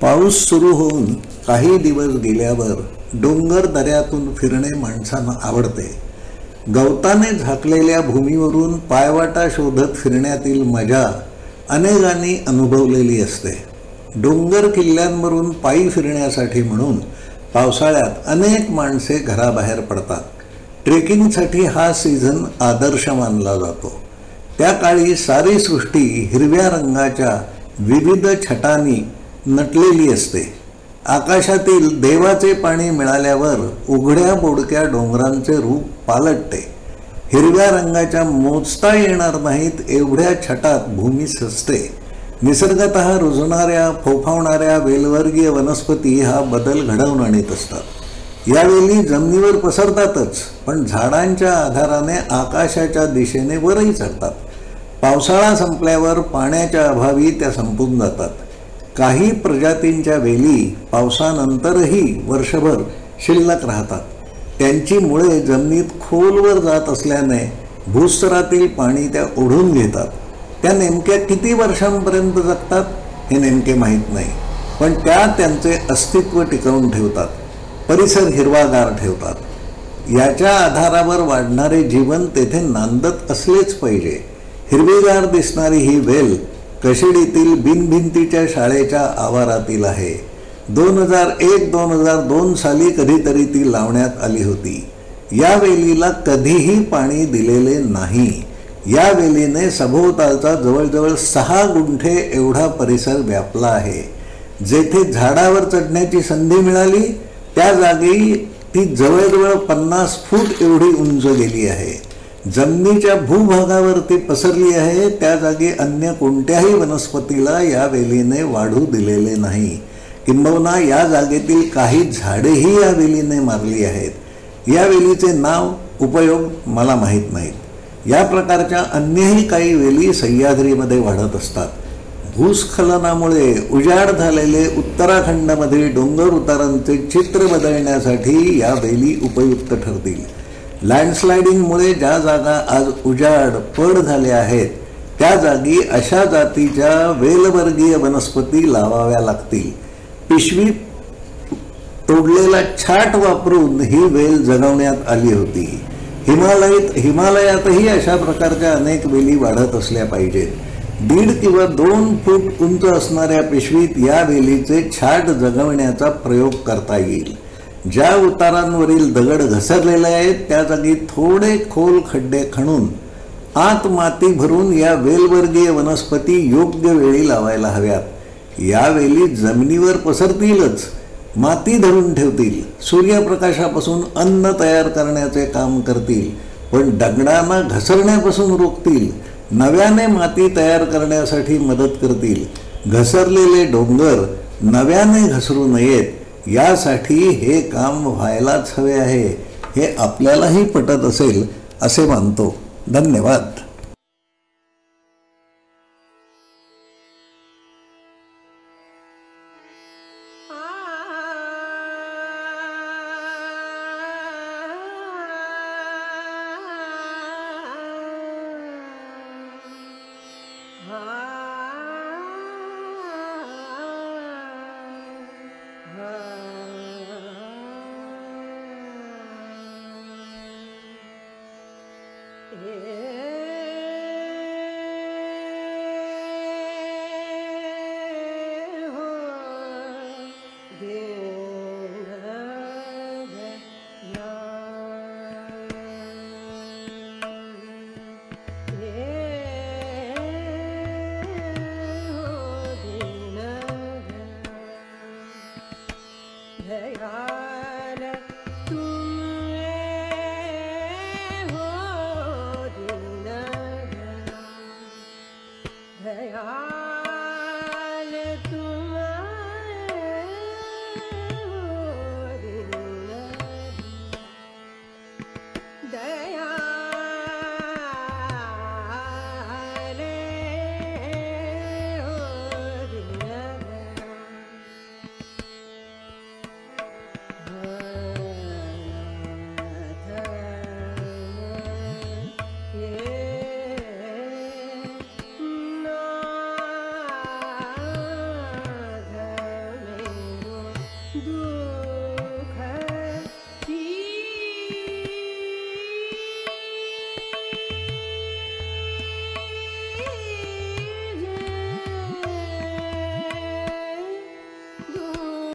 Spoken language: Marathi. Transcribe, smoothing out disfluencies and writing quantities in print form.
पाऊस सुरू होऊन काही दिवस गेल्यावर डोंगर दऱ्यातून फिरणे माणसांना आवडते. गवताने झाकलेल्या भूमीवरून पायवाटा शोधत फिरण्यातील मजा अनेकांनी अनुभवलेली असते. डोंगर किल्ल्यांवरून पायी फिरण्यासाठी म्हणून पावसाळ्यात अनेक माणसे घराबाहेर पडतात. ट्रेकिंगसाठी हा सीझन आदर्श मानला जातो. त्या काळी सारी सृष्टी हिरव्या रंगाच्या विविध छटांनी नटलेली असते. आकाशातील देवाचे पाणी मिळाल्यावर उघड्या बोडक्या डोंगरांचे रूप पालटते. हिरव्या रंगाच्या मोजता येणार नाहीत एवढ्या छटात भूमी सजते. निसर्गतः रुजणाऱ्या फोफावणाऱ्या वेलवर्गीय वनस्पती हा बदल घडवून आणत असतात. यावेळी जमिनीवर पसरतातच, पण झाडांच्या आधाराने आकाशाच्या दिशेने वरही चढतात. पावसाळा संपल्यावर पाण्याच्या अभावी त्या संपून जातात. काही प्रजातींच्या वेली पावसानंतरही वर्षभर शिल्लक राहतात. त्यांची मुळे जमिनीत खोलवर जात असल्याने भूस्तरातील पाणी त्या ओढून घेतात. त्या नेमक्या किती वर्षांपर्यंत जगतात हे नेमके माहीत नाही, पण त्या त्यांचे अस्तित्व टिकवून ठेवतात. परिसर हिरवागार ठेवतात. याच्या आधारावर वाढणारे जीवन तेथे नांदत असलेच पाहिजे. हिरवीगार दिसणारी ही वेल कशिडीतील बिनभिंतीच्या शाळेच्या आवारातील आहे. 2001-2002 साली कधीतरी ती लावण्यात आली होती. या वेलीला कधीही पाणी दिलेले नाही. या वेलीने सभोवतालचा जवळजवळ 6 गुंठे एवढा परिसर व्यापला आहे. जेथे झाडावर चढण्याची संधी मिळाली त्या जागी ती जवळजवळ 50 फूट एवढी उंच गेली आहे. जमिनीच्या भूभागावरती पसरली आहे. त्या जागी अन्य कोणत्याही वनस्पतीला या वेलीने वाढू दिलेले नाही. किंबहुना या जागेतील काही झाडेही या वेलीने मारली आहेत. या वेलीचे नाव उपयोग मला माहीत नाहीत. या प्रकारच्या अन्यही काही वेली सह्याद्रीमध्ये वाढत असतात. भूस्खलनामुळे उजाड झालेले उत्तराखंडमधील डोंगर उतारांचे चित्र बदलण्यासाठी या वेली उपयुक्त ठरतील. लँडस्लायडिंगमुळे ज्या जागा आज उजाड पड झाल्या आहेत त्या जागी अशा जातीच्या वेलवर्गीय वनस्पती लावाव्या लागतील. पिशवीत तोडलेला छाट वापरून ही वेल जगवण्यात आली होती. हिमालयातही अशा प्रकारच्या अनेक वेली वाढत असल्या पाहिजेत. 1.5 किंवा 2 फूट उंच असणाऱ्या पिशवीत या वेलीचे छाट जगवण्याचा प्रयोग करता येईल. ज्या उतारांवरील दगड घसरलेले आहेत त्या जागी थोडे खोल खड्डे खणून आत माती भरून या वेलवर्गीय वनस्पती योग्य वेळी लावायला हव्यात. या वेली जमिनीवर पसरतीलच, माती धरून ठेवतील, सूर्यप्रकाशापासून अन्न तयार करण्याचे काम करतील, पण दगडांना घसरण्यापासून रोखतील, नव्याने माती तयार करण्यासाठी मदत करतील. घसरलेले डोंगर नव्याने घसरू नयेत यासाठी हे काम व्हायलाच हवे आहे. हे आपल्यालाही पटत असेल असे मानतो. धन्यवाद. Yeah.